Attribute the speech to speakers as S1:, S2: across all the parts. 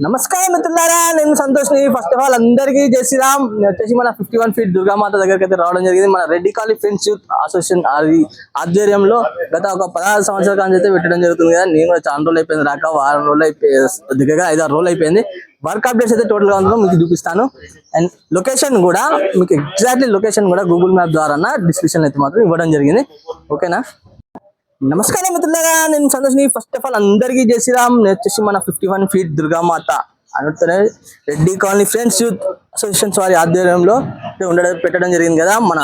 S1: నమస్కారం మిత్రులారా, నేను సంతోష్ని. ఫస్ట్ ఆఫ్ ఆల్ అందరికీ జై శ్రీరామ్. నేను వచ్చేసి మన 51 ఫీట్ దుర్గామాత దగ్గరికి అయితే రావడం జరిగింది. మన Reddy colony friends youth association ఆధ్వర్యంలో గత ఒక 16 సంవత్సరాల కాలం అయితే పెట్టడం జరుగుతుంది కదా. నేను కూడా చాలా రోజులు అయిపోయింది రాక, వారం రోజులు దగ్గరగా 5-6 రోజులు అయిపోయింది. వర్క్ అప్డేట్స్ అయితే టోటల్ గా ఉందో మీకు చూపిస్తాను. అండ్ లొకేషన్ కూడా మీకు ఎగ్జాక్ట్లీ లొకేషన్ కూడా గూగుల్ మ్యాప్ ద్వారా డిస్క్రిప్షన్ అయితే మాత్రం ఇవ్వడం జరిగింది. ఓకేనా. నమస్కారం మిత్రులారా, నేను సంతోష్ని. ఫస్ట్ ఆఫ్ ఆల్ అందరికీ జై శ్రీరామ్. నేను వచ్చేసి మన 51 ఫీట్ దుర్గామాత అంటే Reddy colony friends youth association వారి ఆధ్వర్యంలో పెట్టడం జరిగింది కదా. మన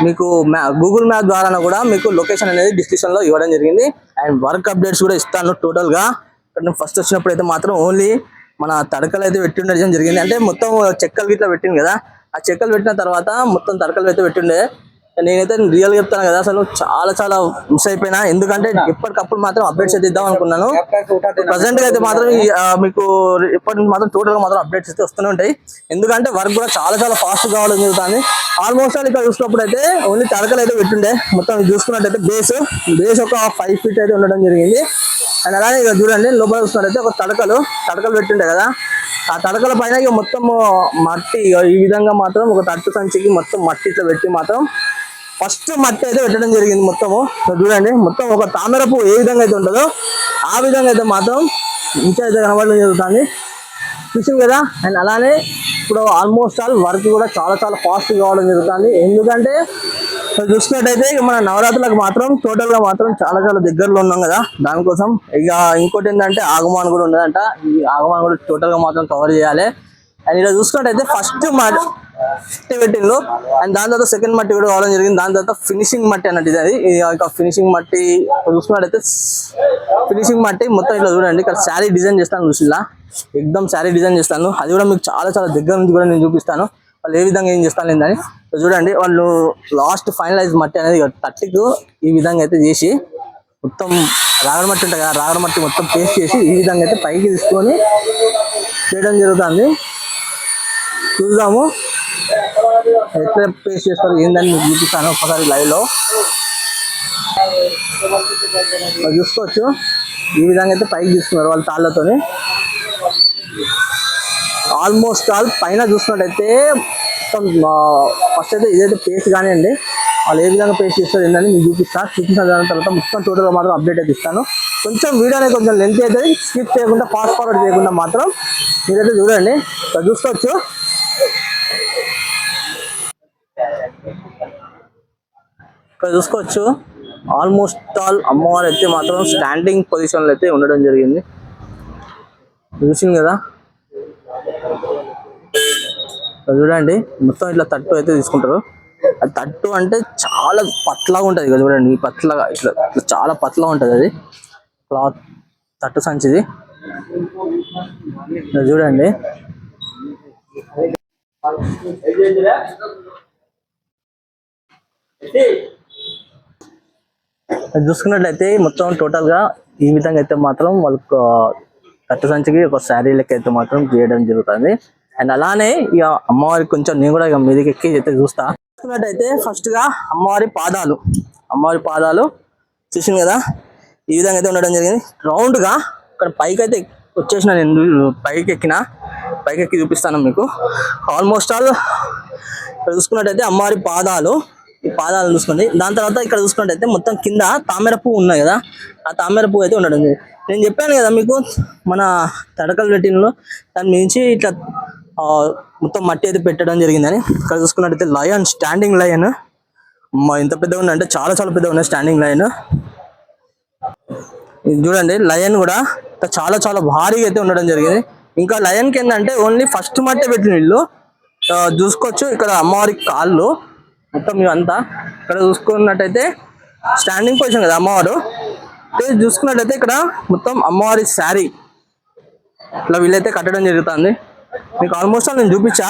S1: మీకు గూగుల్ మ్యాప్ ద్వారా కూడా మీకు లొకేషన్ అనేది డిస్క్రిప్షన్ లో ఇవ్వడం జరిగింది. అండ్ వర్క్ అప్డేట్స్ కూడా ఇస్తాను టోటల్ గా. ఫస్ట్ వచ్చినప్పుడు అయితే మాత్రం ఓన్లీ మన తడకలు అయితే పెట్టి ఉండడం జరిగింది. అంటే మొత్తం చెక్కలు గిట్లా పెట్టింది కదా. ఆ చెక్కలు పెట్టిన తర్వాత మొత్తం తడకలు అయితే పెట్టిండే. నేనైతే రియల్ చెప్తాను కదా, అసలు చాలా మిస్ అయిపోయినా. ఎందుకంటే ఎప్పటికప్పుడు మాత్రం అప్డేట్స్ అయితే ఇద్దాం అనుకున్నాను. ప్రజెంట్ గా అయితే మాత్రం మీకు ఎప్పటి మాత్రం టోటల్ గా మాత్రం అప్డేట్స్ అయితే వస్తూనే ఉంటాయి. ఎందుకంటే వర్క్ కూడా చాలా ఫాస్ట్ కావడం జరుగుతుంది. ఆల్మోస్ట్ ఇక్కడ చూసినప్పుడు అయితే ఓన్లీ తడకలు అయితే పెట్టిండే. మొత్తం చూసుకున్నట్టయితే బేస్ ఒక 5 ఫీట్ అయితే ఉండడం జరిగింది. అండ్ అలానే ఇక చూడండి లోపల చూసుకున్నట్టయితే ఒక తడకలు పెట్టిండే కదా. ఆ తడకల పైన ఇక మొత్తం మట్టి ఈ విధంగా మాత్రం ఒక తట్టు సంచికి మొత్తం మట్టి ఇట్లా పెట్టి మాత్రం ఫస్ట్ మట్టి అయితే పెట్టడం జరిగింది. మొత్తము చూడండి, మొత్తం ఒక తామర పువ్వు ఏ విధంగా అయితే ఉంటుందో ఆ విధంగా అయితే మాత్రం ఇంకా అయితే కనబడడం జరుగుతుంది. చూసింది కదా. అండ్ అలానే ఇప్పుడు ఆల్మోస్ట్ ఆల్ వర్క్ కూడా చాలా ఫాస్ట్ కావడం జరుగుతుంది. ఎందుకంటే చూసుకున్నట్టయితే మన నవరాత్రులకు మాత్రం టోటల్ గా మాత్రం చాలా దగ్గరలో ఉన్నాం కదా. దానికోసం ఇక ఇంకోటి ఏంటంటే ఆగమాన్ కూడా ఉన్నదంట. ఈ ఆగమాన్ కూడా టోటల్ గా మాత్రం కవర్ చేయాలి. అండ్ ఇలా చూసుకున్నట్టయితే ఫస్ట్ మట్టి పెట్టిండ్రు. అండ్ దాని తర్వాత సెకండ్ మట్టి కూడా కావడం జరిగింది. దాని తర్వాత ఫినిషింగ్ మట్టి అన్నట్టు ఇది. ఇక ఫినిషింగ్ మట్టి చూసుకున్నట్టయితే ఫినిషింగ్ మట్టి మొత్తం ఇట్లా చూడండి. ఇక్కడ శారీ డిజైన్ చేస్తాను చూసిలా, ఎక్దమ్ శారీ డిజైన్ చేస్తాను. అది కూడా మీకు చాలా దగ్గర నుంచి కూడా నేను చూపిస్తాను వాళ్ళు ఏ విధంగా ఏం చేస్తాను లేదని. చూడండి, వాళ్ళు లాస్ట్ ఫైనలైజ్ మట్టి అనేది తట్టికు ఈ విధంగా అయితే చేసి మొత్తం రాగడ మట్టి ఉంటుంది కదా, రాగడ మట్టి మొత్తం పేస్ట్ చేసి ఈ విధంగా అయితే పైకి తీసుకొని చేయడం జరుగుతుంది. చూద్దాము ఎట్లా పేస్ట్ చేస్తారు ఏందని మీకు చూపిస్తాను ఒకసారి లైవ్ లో చూసుకోవచ్చు. ఈ విధంగా అయితే పైకి తీసుకున్నారు వాళ్ళు తాళ్ళతోని. ఆల్మోస్ట్ ఆల్ పైన చూసినట్టయితే ఫస్ట్ అయితే ఇదైతే పేస్ట్ కానివ్వండి, వాళ్ళు ఏ విధంగా పేస్ట్ చేస్తారు ఏంటని మీకు చూపిన దాని తర్వాత మొత్తం టోటల్గా మాత్రం అప్డేట్ అయితే ఇస్తాను. కొంచెం వీడియో అనేది కొంచెం లెంత్ అయితే స్కిప్ చేయకుండా ఫాస్ట్ ఫార్వర్డ్ చేయకుండా మాత్రం మీరైతే చూడండి. చూసుకోవచ్చు ఇక్కడ చూసుకోవచ్చు ఆల్మోస్ట్ ఆల్ అమ్మవారు అయితే మాత్రం స్టాండింగ్ పొజిషన్లో అయితే ఉండడం జరిగింది. చూసింది కదా. చూడండి మొత్తం ఇట్లా తట్టు అయితే తీసుకుంటారు. అది తట్టు అంటే చాలా పట్లాగా ఉంటుంది కదా. చూడండి ఈ పట్లాగా ఇట్లా చాలా పతలా ఉంటుంది అది క్లాత్ తట్టు సంచిది. చూడండి చూసుకున్నట్లయితే మొత్తం టోటల్ గా ఈ విధంగా అయితే మాత్రం వాళ్ళకు తట్టు సంచికి ఒక శారీ లెక్క అయితే మాత్రం చేయడం జరుగుతుంది. అండ్ అలానే ఇక అమ్మవారికి కొంచెం నేను కూడా ఇక మీదకి ఎక్కి అయితే చూస్తా. చూసుకున్నట్టయితే ఫస్ట్ గా అమ్మవారి పాదాలు చూసింది కదా. ఈ విధంగా అయితే ఉండడం జరిగింది. రౌండ్ గా ఇక్కడ పైకి అయితే వచ్చేసిన నేను పైకి ఎక్కి చూపిస్తాను మీకు. ఆల్మోస్ట్ ఆల్ ఇక్కడ చూసుకున్నట్టయితే అమ్మవారి ఈ పాదాలు చూసుకోండి. దాని తర్వాత ఇక్కడ చూసుకున్నట్టయితే మొత్తం కింద తామర పువ్వు ఉన్నాయి కదా, ఆ తామర పువ్వు అయితే ఉండడం జరిగింది. నేను చెప్పాను కదా మీకు మన తడకలు పెట్టినలో దాని నుంచి ఇట్లా మొత్తం మట్టి అయితే పెట్టడం జరిగిందని. ఇక్కడ చూసుకున్నట్టయితే లయన్, స్టాండింగ్ లయన్ ఎంత పెద్దగా ఉందంటే చాలా పెద్దగా ఉన్నాయి స్టాండింగ్ లయన్. ఇది చూడండి లయన్ కూడా చాలా భారీగా అయితే ఉండడం జరిగింది. ఇంకా లయన్ కి ఏంటంటే ఓన్లీ ఫస్ట్ మట్టే పెట్టిన వీళ్ళు చూసుకోవచ్చు. ఇక్కడ అమ్మవారి కాళ్ళు మొత్తం ఇవంతా ఇక్కడ చూసుకున్నట్టయితే స్టాండింగ్ పొజిషన్ కదా అమ్మవారు. చూసుకున్నట్టయితే ఇక్కడ మొత్తం అమ్మవారి శారీ ఇట్లా వీళ్ళైతే కట్టడం జరుగుతుంది. మీకు ఆల్మోస్ట్ నేను చూపించా.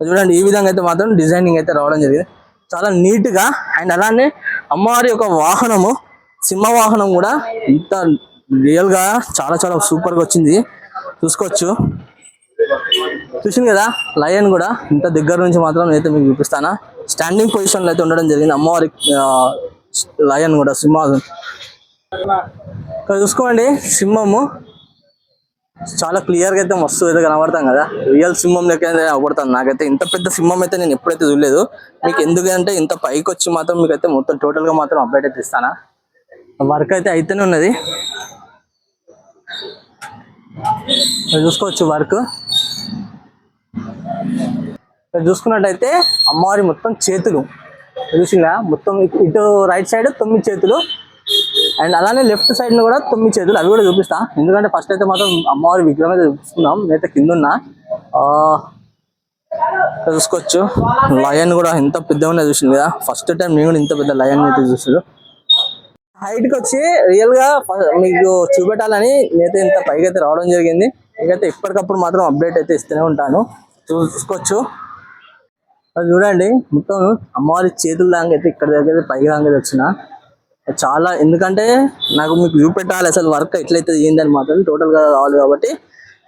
S1: చూడండి ఈ విధంగా అయితే మాత్రం డిజైనింగ్ అయితే రావడం జరిగింది చాలా నీట్ గా. అండ్ అలానే అమ్మవారి యొక్క వాహనము సింహవాహనం కూడా ఇంత రియల్ గా చాలా సూపర్ గా వచ్చింది. చూసుకోవచ్చు, చూసింది కదా. లయన్ కూడా ఇంత దగ్గర నుంచి మాత్రం నేనైతే మీకు చూపిస్తానా. స్టాండింగ్ పొజిషన్ లో అయితే ఉండడం జరిగింది అమ్మవారి లయన్ కూడా సింహాసనం. ఇక్కడ చూసుకోండి సింహము చాలా క్లియర్ గా అయితే మస్తు అయితే కనబడతాం కదా, రియల్ సింహం లెక్క అయితే అవపడుతుంది నాకైతే. ఇంత పెద్ద సింహం అయితే నేను ఎప్పుడైతే చూడలేదు. మీకు ఎందుకంటే ఇంత పైకి వచ్చి మాత్రం మీకైతే మొత్తం టోటల్ గా మాత్రం అప్డేట్ అయితే ఇస్తానా. వర్క్ అయితే అయితేనే ఉన్నది, చూసుకోవచ్చు వర్క్. చూసుకున్నట్టయితే అమ్మవారి మొత్తం చేతులు చూసిందా, మొత్తం ఇటు రైట్ సైడ్ 9 చేతులు, అండ్ అలానే లెఫ్ట్ సైడ్ కూడా 9 చేతులు. అవి కూడా చూపిస్తా, ఎందుకంటే ఫస్ట్ అయితే మాత్రం అమ్మవారి విగ్రహం అయితే చూపిస్తున్నాం. నేనైతే కింద ఉన్నా, చూసుకోవచ్చు. లయన్ కూడా ఎంత పెద్దగా ఉన్నది చూసింది కదా, ఫస్ట్ టైం నేను కూడా ఇంత పెద్ద లయన్ అయితే చూసాడు. హైట్ కి వచ్చి రియల్ గా మీకు చూపెట్టాలని నేనైతే ఇంత పైకి అయితే రావడం జరిగింది. మీకైతే ఎప్పటికప్పుడు మాత్రం అప్డేట్ అయితే ఇస్తూనే ఉంటాను, చూసుకోవచ్చు. అది చూడండి, మొత్తం అమ్మవారి చేతుల దాకా అయితే ఇక్కడ దగ్గర పైకి దాకా వచ్చిన చాలా. ఎందుకంటే నాకు మీకు చూపెట్టాలి అసలు వర్క్ ఎట్లయితే ఏందని మాత్రం టోటల్ గా కావాలి కాబట్టి,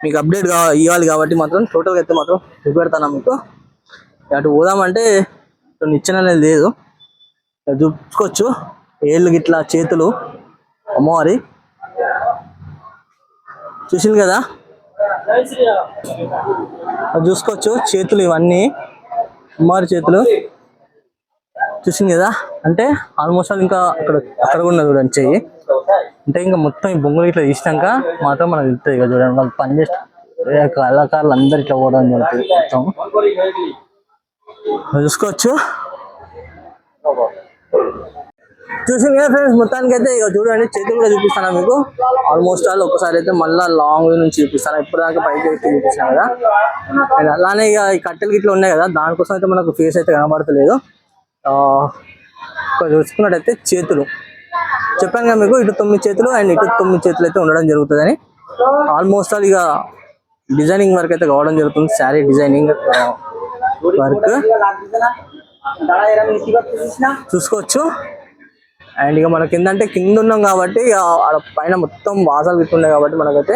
S1: మీకు అప్డేట్ ఇవ్వాలి కాబట్టి మాత్రం టోటల్ గా అయితే మాత్రం చూపెడతాను మీకు. అటు పోదామంటే నిచ్చెన అనేది లేదు, చూసుకోవచ్చు. ఏళ్ళు గిట్లా చేతులు అమ్మవారి చూసింది కదా, చూసుకోవచ్చు. చేతులు ఇవన్నీ అమ్మవారి చేతులు చూసింది కదా. అంటే ఆల్మోస్ట్ ఇంకా అక్కడ ఉన్నది చూడండి చెయ్యి. అంటే ఇంకా మొత్తం ఈ బొంగులు ఇట్లా తీసినాక మాత్రం మనకు తెలుస్తుంది ఇక. చూడండి వాళ్ళు పని చేస్తే కళాకారులు అందరు ఇట్లా పోవడం జరుగుతుంది మొత్తం, చూసుకోవచ్చు. చూసింది కదా ఫ్రెండ్స్, మొత్తానికి అయితే ఇక చూడండి చేతులు కూడా చూపిస్తాను మీకు. ఆల్మోస్ట్ ఆల్ ఒకసారి అయితే మళ్ళీ లాంగ్ నుంచి చూపిస్తాను, ఇప్పటిదాకా పైకి అయితే చూపిస్తాను కదా. అండ్ అలానే ఇక ఈ కట్టెలు గిట్ల ఉన్నాయి కదా, దానికోసం అయితే మనకు ఫేస్ అయితే కనబడతలేదు. చూసుకున్నట్టయితే చేతులు చెప్పాను కదా మీకు, ఇటు 9 చేతులు అండ్ ఇటు 9 చేతులు అయితే ఉండడం జరుగుతుందని. ఆల్మోస్ట్ ఆల్ ఇక డిజైనింగ్ వర్క్ అయితే కావడం జరుగుతుంది, శారీ డిజైనింగ్ వర్క్ చూసుకోవచ్చు. అండ్ ఇక మనకి ఏంటంటే కింద ఉన్నాం కాబట్టి పైన మొత్తం వాసాలు గిట్లున్నాయి కాబట్టి మనకైతే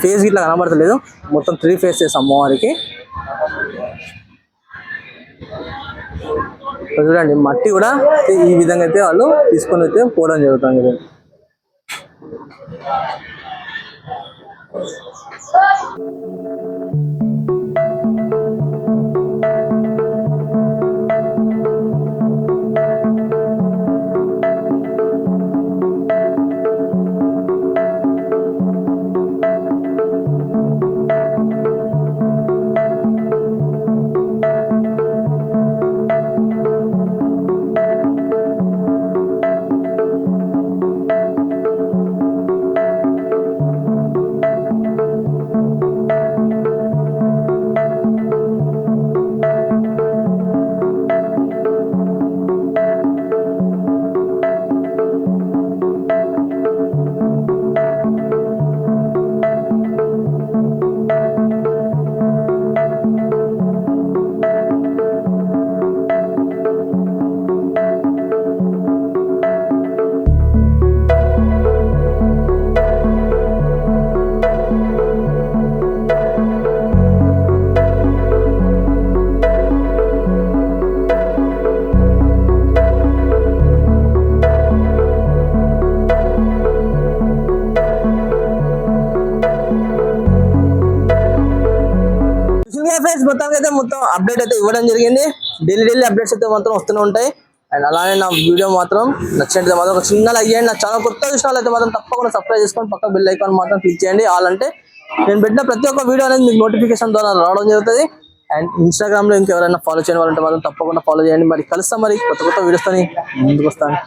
S1: ఫేస్ గిట్లా కనబడతలేదు. మొత్తం 3 ఫేసెస్ అమ్మవారికి. చూడండి మట్టి కూడా ఈ విధంగా అయితే వాళ్ళు తీసుకొని అయితే పోవడం జరుగుతుంది. మొత్తానికి అయితే మొత్తం అప్డేట్ అయితే ఇవ్వడం జరిగింది. డైలీ అప్డేట్స్ అయితే మాత్రం వస్తూనే ఉంటాయి. అండ్ అలానే నా వీడియో మాత్రం నచ్చినట్టు మాత్రం ఒక చిన్న లైక్ చేయండి. నాకు చాలా కొత్త విషయాలు అయితే మాత్రం తప్పకుండా సబ్స్క్రైబ్ చేసుకొని పక్క బెల్ ఐకాన్ మాత్రం క్లిక్ చేయండి. ఆల్ అంటే నేను పెట్టిన ప్రతి ఒక్క వీడియో అనేది మీకు నోటిఫికేషన్ ద్వారా రావడం జరుగుతుంది. అండ్ ఇన్స్టాగ్రామ్ లో ఇంకెవరైనా ఫాలో చేయని వాళ్ళంటే మాత్రం తప్పకుండా ఫాలో చేయండి. మరి కలుస్తాం మరి కొత్త వీడియోస్ తో ముందుకు వస్తాను.